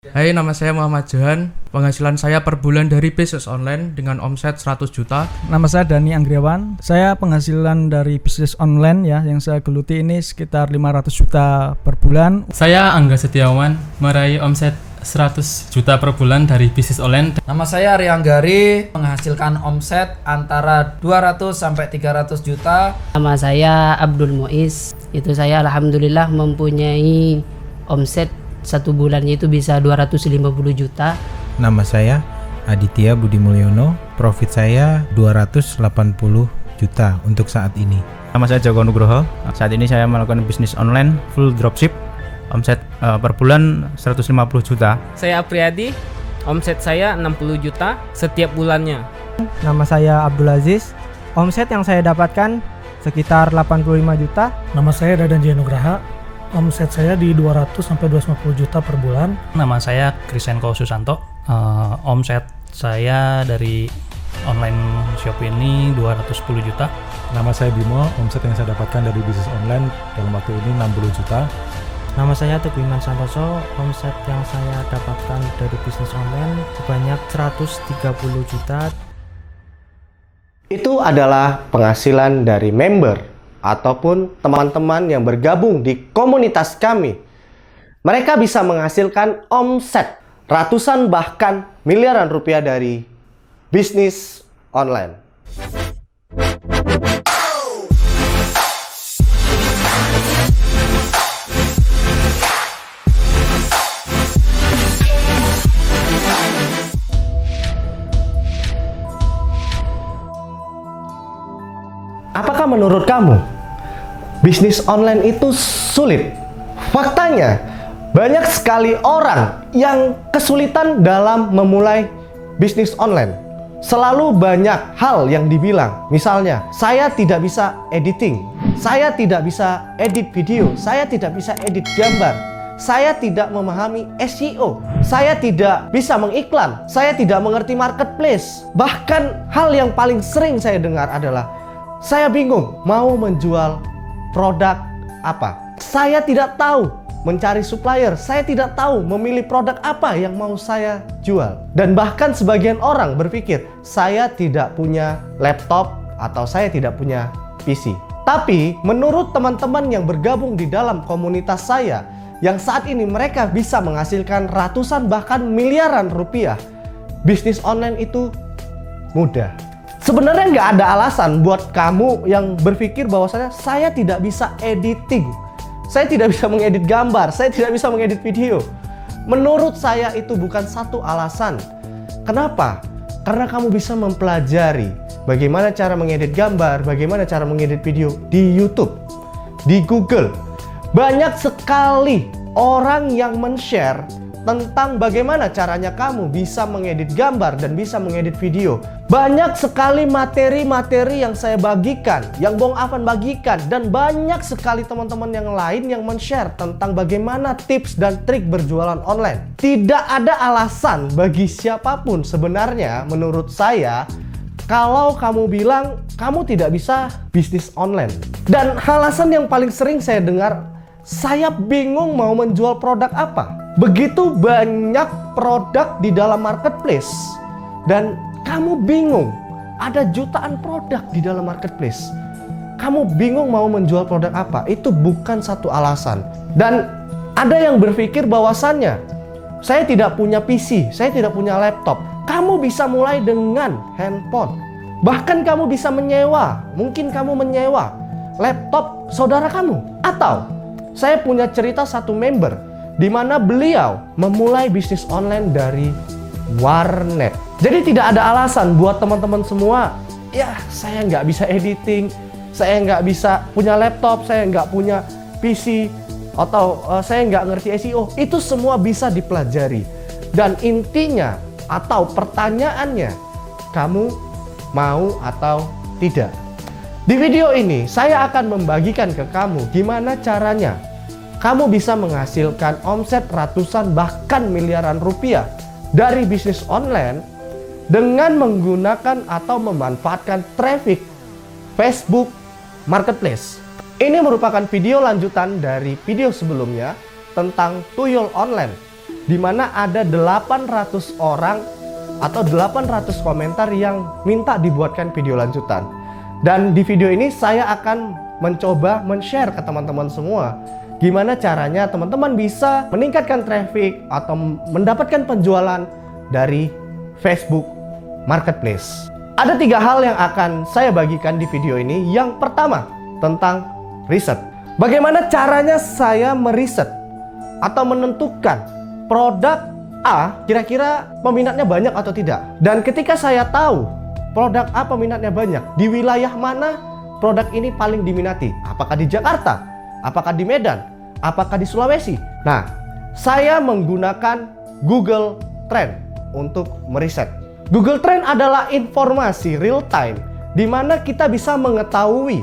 Hai, nama saya Muhammad Johan. Penghasilan saya per bulan dari bisnis online dengan omset 100 juta. Nama saya Dani Anggriawan. Saya penghasilan dari bisnis online ya yang saya geluti ini sekitar 500 juta per bulan. Saya Angga Setiawan, meraih omset 100 juta per bulan dari bisnis online. Nama saya Arya Anggari, menghasilkan omset antara 200 sampai 300 juta. Nama saya Abdul Muiz. Itu saya alhamdulillah mempunyai omset satu bulannya itu bisa 250 juta. Nama saya Aditya Budi Mulyono, profit saya 280 juta untuk saat ini. Nama saya Joko Nugroho. Saat ini saya melakukan bisnis online full dropship. Omset per bulan 150 juta. Saya Apriyadi, omset saya 60 juta setiap bulannya. Nama saya Abdul Aziz, omset yang saya dapatkan sekitar 85 juta. Nama saya Dadan Jayanugraha, omset saya di 200 sampai 250 juta per bulan. Nama saya Krisenko Susanto, omset saya dari online shop ini 210 juta. Nama saya Bimo, omset yang saya dapatkan dari bisnis online dalam waktu ini 60 juta. Nama saya Teguh Iman Santoso, omset yang saya dapatkan dari bisnis online sebanyak 130 juta. Itu adalah penghasilan dari member ataupun teman-teman yang bergabung di komunitas kami. Mereka bisa menghasilkan omset ratusan bahkan miliaran rupiah dari bisnis online. Apakah menurut kamu bisnis online itu sulit? Faktanya, banyak sekali orang yang kesulitan dalam memulai bisnis online. Selalu banyak hal yang dibilang. Misalnya, saya tidak bisa editing, saya tidak bisa edit video, saya tidak bisa edit gambar, saya tidak memahami SEO, saya tidak bisa mengiklan, saya tidak mengerti marketplace. Bahkan hal yang paling sering saya dengar adalah saya bingung mau menjual produk apa. Saya tidak tahu mencari supplier. Saya tidak tahu memilih produk apa yang mau saya jual. Dan bahkan sebagian orang berpikir saya tidak punya laptop atau saya tidak punya PC. Tapi menurut teman-teman yang bergabung di dalam komunitas saya, yang saat ini mereka bisa menghasilkan ratusan bahkan miliaran rupiah, bisnis online itu mudah. Sebenarnya nggak ada alasan buat kamu yang berpikir bahwasanya saya tidak bisa editing, saya tidak bisa mengedit gambar, saya tidak bisa mengedit video. Menurut saya itu bukan satu alasan. Kenapa? Karena kamu bisa mempelajari bagaimana cara mengedit gambar, bagaimana cara mengedit video di YouTube, di Google. Banyak sekali orang yang men-share tentang bagaimana caranya kamu bisa mengedit gambar dan bisa mengedit video. Banyak sekali materi-materi yang saya bagikan, yang Bong Afan bagikan, dan banyak sekali teman-teman yang lain yang men-share tentang bagaimana tips dan trik berjualan online. Tidak ada alasan bagi siapapun sebenarnya menurut saya kalau kamu bilang kamu tidak bisa bisnis online. Dan alasan yang paling sering saya dengar, saya bingung mau menjual produk apa. Begitu banyak produk di dalam marketplace dan kamu bingung, ada jutaan produk di dalam marketplace. Kamu bingung mau menjual produk apa? Itu bukan satu alasan. Dan ada yang berpikir bahwasannya saya tidak punya PC, saya tidak punya laptop. Kamu bisa mulai dengan handphone. Bahkan kamu bisa menyewa, mungkin kamu menyewa laptop saudara kamu. Atau saya punya cerita satu member di mana beliau memulai bisnis online dari warnet. Jadi tidak ada alasan buat teman-teman semua, ya saya nggak bisa editing, saya nggak bisa punya laptop, saya nggak punya PC, atau saya nggak ngerti SEO. Itu semua bisa dipelajari. Dan intinya atau pertanyaannya, kamu mau atau tidak? Di video ini saya akan membagikan ke kamu gimana caranya kamu bisa menghasilkan omset ratusan bahkan miliaran rupiah dari bisnis online dengan menggunakan atau memanfaatkan traffic Facebook Marketplace. Ini merupakan video lanjutan dari video sebelumnya tentang tuyul online di mana ada 800 orang atau 800 komentar yang minta dibuatkan video lanjutan. Dan di video ini saya akan mencoba men-share ke teman-teman semua gimana caranya teman-teman bisa meningkatkan traffic atau mendapatkan penjualan dari Facebook Marketplace. Ada 3 hal yang akan saya bagikan di video ini. Yang pertama, tentang riset. Bagaimana caranya saya meriset atau menentukan produk A kira-kira peminatnya banyak atau tidak. Dan ketika saya tahu produk A peminatnya banyak, di wilayah mana produk ini paling diminati? Apakah di Jakarta? Apakah di Medan? Apakah di Sulawesi? Nah, saya menggunakan Google Trend untuk meriset. Google Trend adalah informasi real time di mana kita bisa mengetahui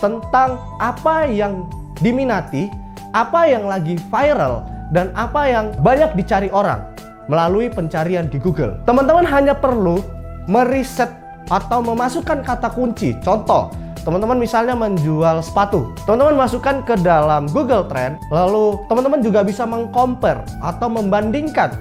tentang apa yang diminati, apa yang lagi viral, dan apa yang banyak dicari orang melalui pencarian di Google. Teman-teman hanya perlu meriset atau memasukkan kata kunci. Contoh, teman-teman misalnya menjual sepatu, teman-teman masukkan ke dalam Google Trend, lalu teman-teman juga bisa meng-compare atau membandingkan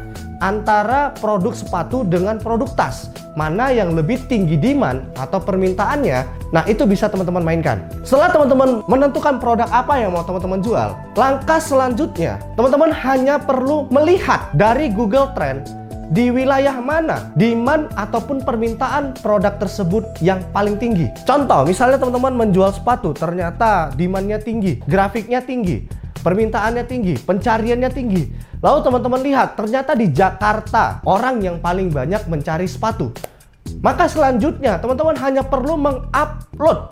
antara produk sepatu dengan produk tas. Mana yang lebih tinggi demand atau permintaannya, nah itu bisa teman-teman mainkan. Setelah teman-teman menentukan produk apa yang mau teman-teman jual, langkah selanjutnya teman-teman hanya perlu melihat dari Google Trend di wilayah mana demand ataupun permintaan produk tersebut yang paling tinggi. Contoh, misalnya teman-teman menjual sepatu, ternyata demandnya tinggi, grafiknya tinggi, permintaannya tinggi, pencariannya tinggi. Lalu teman-teman lihat, ternyata di Jakarta orang yang paling banyak mencari sepatu. Maka selanjutnya teman-teman hanya perlu mengupload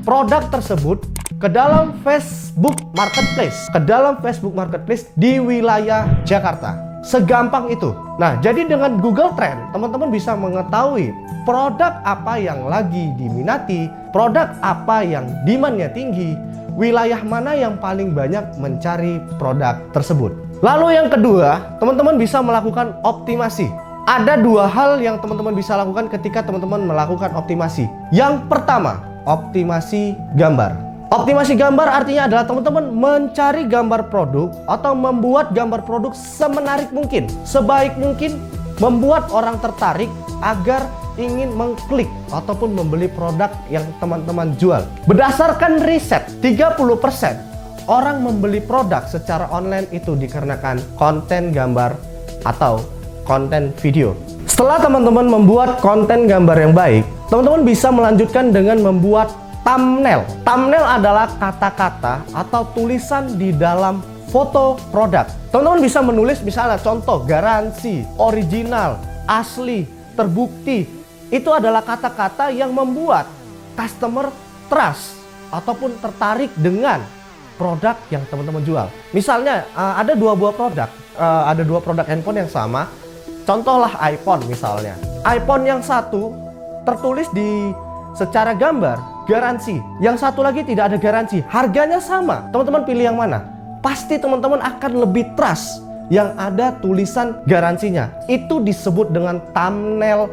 produk tersebut ke dalam Facebook Marketplace, di wilayah Jakarta. Segampang itu. Nah, jadi dengan Google Trend, teman-teman bisa mengetahui produk apa yang lagi diminati, produk apa yang demandnya tinggi, wilayah mana yang paling banyak mencari produk tersebut. Lalu yang kedua, teman-teman bisa melakukan optimasi. Ada 2 hal yang teman-teman bisa lakukan ketika teman-teman melakukan optimasi. Yang pertama, optimasi gambar. Optimasi gambar artinya adalah teman-teman mencari gambar produk atau membuat gambar produk semenarik mungkin, sebaik mungkin, membuat orang tertarik agar ingin mengklik ataupun membeli produk yang teman-teman jual. Berdasarkan riset, 30% orang membeli produk secara online itu dikarenakan konten gambar atau konten video. Setelah teman-teman membuat konten gambar yang baik, teman-teman bisa melanjutkan dengan membuat thumbnail. Thumbnail adalah kata-kata atau tulisan di dalam foto produk. Teman-teman bisa menulis misalnya contoh garansi, original, asli, terbukti. Itu adalah kata-kata yang membuat customer trust ataupun tertarik dengan produk yang teman-teman jual. Misalnya ada 2 buah produk, ada 2 produk handphone yang sama. Contohlah iPhone misalnya. iPhone yang satu tertulis di secara gambar garansi, yang satu lagi tidak ada garansi, harganya sama. Teman-teman pilih yang mana? Pasti teman-teman akan lebih trust yang ada tulisan garansinya. Itu disebut dengan thumbnail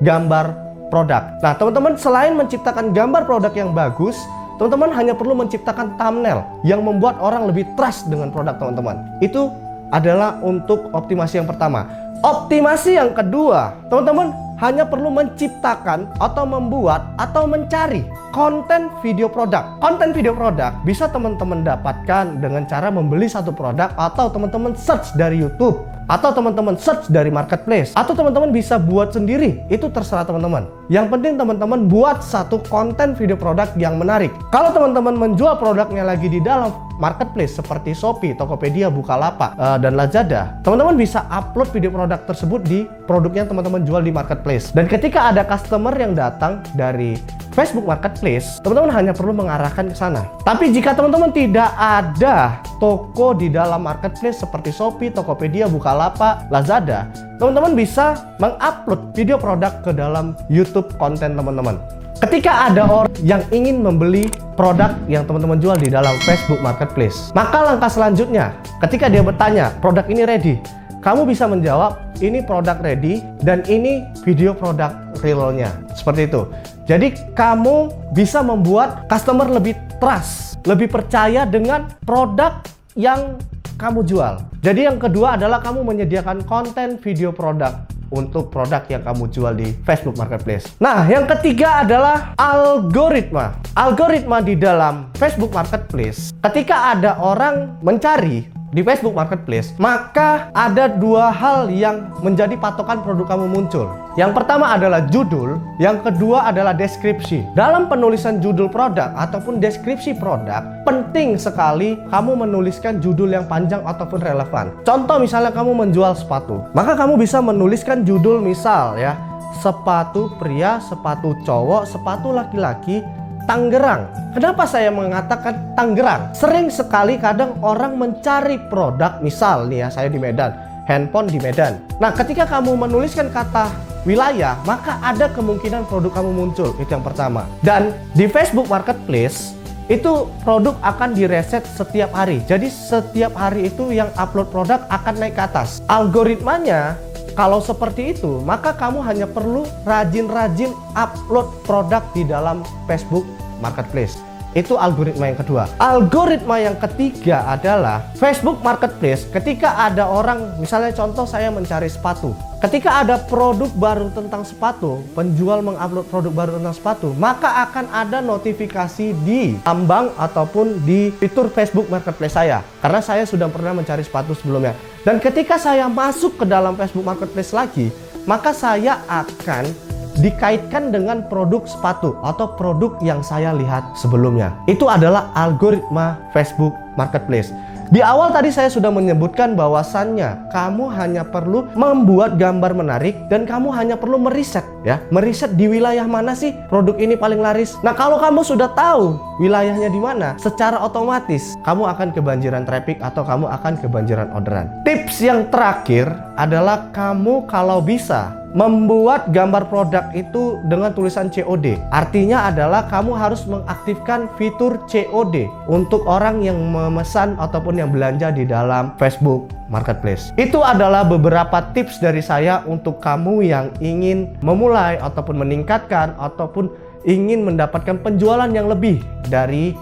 gambar produk. Nah, teman-teman selain menciptakan gambar produk yang bagus, teman-teman hanya perlu menciptakan thumbnail yang membuat orang lebih trust dengan produk teman-teman. Itu adalah untuk optimasi yang pertama. Optimasi yang kedua, teman-teman hanya perlu menciptakan atau membuat atau mencari konten video produk. Konten video produk bisa teman-teman dapatkan dengan cara membeli satu produk atau teman-teman search dari YouTube atau teman-teman search dari marketplace atau teman-teman bisa buat sendiri. Itu terserah teman-teman. Yang penting teman-teman buat satu konten video produk yang menarik. Kalau teman-teman menjual produknya lagi di dalam marketplace seperti Shopee, Tokopedia, Bukalapak, dan Lazada, teman-teman bisa upload video produk tersebut di produknya teman-teman jual di marketplace. Dan ketika ada customer yang datang dari Facebook Marketplace, teman-teman hanya perlu mengarahkan ke sana. Tapi jika teman-teman tidak ada toko di dalam marketplace seperti Shopee, Tokopedia, Bukalapak, Lazada, teman-teman bisa mengupload video produk ke dalam YouTube konten teman-teman. Ketika ada orang yang ingin membeli produk yang teman-teman jual di dalam Facebook Marketplace, maka langkah selanjutnya ketika dia bertanya, produk ini ready, kamu bisa menjawab, ini produk ready dan ini video produk realnya. Seperti itu. Jadi kamu bisa membuat customer lebih trust, lebih percaya dengan produk yang kamu jual. Jadi yang kedua adalah kamu menyediakan konten video produk untuk produk yang kamu jual di Facebook Marketplace. Nah, yang ketiga adalah algoritma. Algoritma di dalam Facebook Marketplace. Ketika ada orang mencari di Facebook Marketplace, maka ada dua hal yang menjadi patokan produk kamu muncul. Yang pertama adalah judul, yang kedua adalah deskripsi. Dalam penulisan judul produk ataupun deskripsi produk, penting sekali kamu menuliskan judul yang panjang ataupun relevan. Contoh misalnya kamu menjual sepatu, maka kamu bisa menuliskan judul misal ya, sepatu pria, sepatu cowok, sepatu laki-laki, Tangerang. Kenapa saya mengatakan Tangerang? Sering sekali kadang orang mencari produk, misal nih ya, saya di Medan, handphone di Medan. Nah, ketika kamu menuliskan kata wilayah, maka ada kemungkinan produk kamu muncul. Itu yang pertama. Dan di Facebook Marketplace itu produk akan direset setiap hari. Jadi setiap hari itu yang upload produk akan naik ke atas. Algoritmanya kalau seperti itu, maka kamu hanya perlu rajin-rajin upload produk di dalam Facebook Marketplace. Itu algoritma yang kedua. Algoritma yang ketiga adalah Facebook Marketplace. Ketika ada orang, misalnya contoh saya mencari sepatu. Ketika ada produk baru tentang sepatu, penjual mengupload produk baru tentang sepatu, maka akan ada notifikasi di ambang ataupun di fitur Facebook Marketplace saya. Karena saya sudah pernah mencari sepatu sebelumnya. Dan ketika saya masuk ke dalam Facebook Marketplace lagi, maka saya akan dikaitkan dengan produk sepatu atau produk yang saya lihat sebelumnya. Itu adalah algoritma Facebook Marketplace. Di awal tadi saya sudah menyebutkan bahwasannya kamu hanya perlu membuat gambar menarik dan kamu hanya perlu meriset ya. Meriset di wilayah mana sih produk ini paling laris. Nah, kalau kamu sudah tahu wilayahnya di mana, secara otomatis kamu akan kebanjiran traffic atau kamu akan kebanjiran orderan. Tips yang terakhir adalah kamu kalau bisa membuat gambar produk itu dengan tulisan COD. Artinya adalah kamu harus mengaktifkan fitur COD untuk orang yang memesan ataupun yang belanja di dalam Facebook Marketplace. Itu adalah beberapa tips dari saya untuk kamu yang ingin memulai ataupun meningkatkan ataupun ingin mendapatkan penjualan yang lebih dari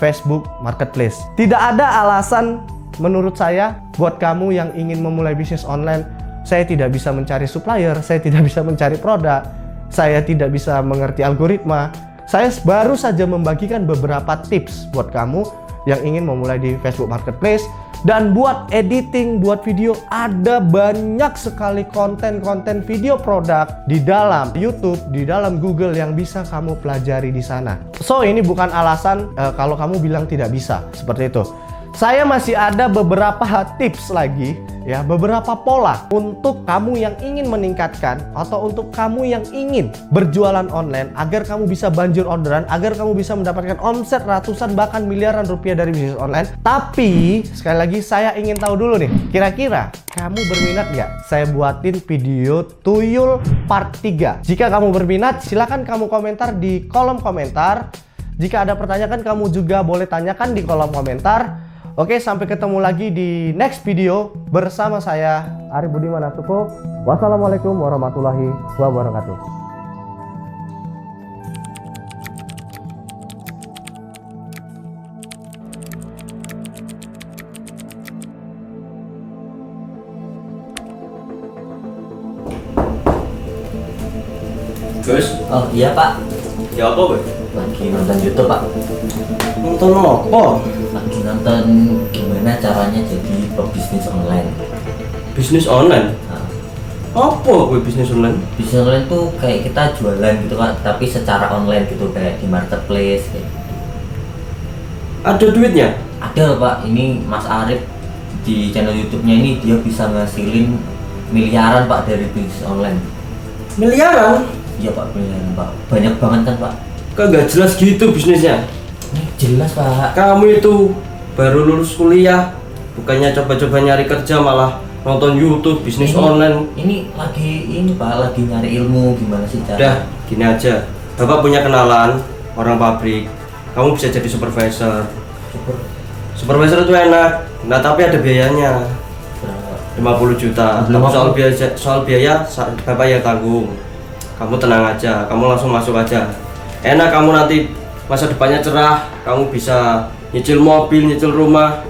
Facebook Marketplace. Tidak ada alasan menurut saya buat kamu yang ingin memulai bisnis online. Saya tidak bisa mencari supplier, saya tidak bisa mencari produk, saya tidak bisa mengerti algoritma. Saya baru saja membagikan beberapa tips buat kamu yang ingin memulai di Facebook Marketplace. Dan buat editing, buat video, ada banyak sekali konten-konten video produk di dalam YouTube, di dalam Google yang bisa kamu pelajari di sana. So, ini bukan alasan kalau kamu bilang tidak bisa, seperti itu. Saya masih ada beberapa tips lagi ya, beberapa pola untuk kamu yang ingin meningkatkan atau untuk kamu yang ingin berjualan online agar kamu bisa banjir orderan, agar kamu bisa mendapatkan omset ratusan bahkan miliaran rupiah dari bisnis online. Tapi sekali lagi saya ingin tahu dulu nih, kira-kira kamu berminat nggak saya buatin video tuyul part 3? Jika kamu berminat, silakan kamu komentar di kolom komentar. Jika ada pertanyaan kamu juga boleh tanyakan di kolom komentar. Oke, sampai ketemu lagi di next video bersama saya Arif Budiman Atuko. Wassalamualaikum warahmatullahi wabarakatuh. Gus? Oh iya pak. Ya apa Gus? Lagi nonton YouTube pak. Nonton apa? Lagi nonton gimana caranya jadi pebisnis online. Bisnis online? Nah. Apa gue bisnis online? Bisnis online tuh kayak kita jualan gitu kan, tapi secara online gitu, kayak di marketplace kayak gitu. Ada duitnya? Ada pak, ini Mas Arif di channel YouTube-nya ini dia bisa ngasilin miliaran pak dari bisnis online. Miliaran? Iya pak, miliaran pak. Banyak banget kan pak. Kagak jelas gitu bisnisnya. Jelas pak. Kamu itu baru lulus kuliah, bukannya coba-coba nyari kerja malah nonton YouTube bisnis online. Ini pak lagi nyari ilmu gimana sih cara. Udah gini aja, bapak punya kenalan orang pabrik, kamu bisa jadi supervisor. Supervisor itu enak, nah tapi ada biayanya. 50 juta. Tapi soal biaya bapak yang tanggung. Kamu tenang aja, kamu langsung masuk aja. Enak, kamu nanti masa depannya cerah, kamu bisa nyicil mobil, nyicil rumah.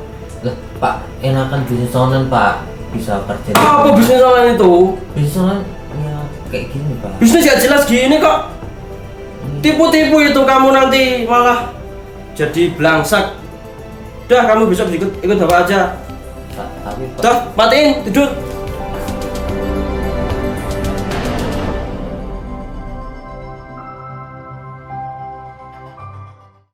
Lah, Pak, enakan bisnis online Pak, bisa kerja. Apa bisnis online itu? Bisnis online ya kayak gini Pak. Bisnis gak jelas gini kok. Tipu-tipu itu kamu nanti malah jadi belangsak. Udah kamu besok ikut bapak aja. Tapi Pak. Udah matiin tidur.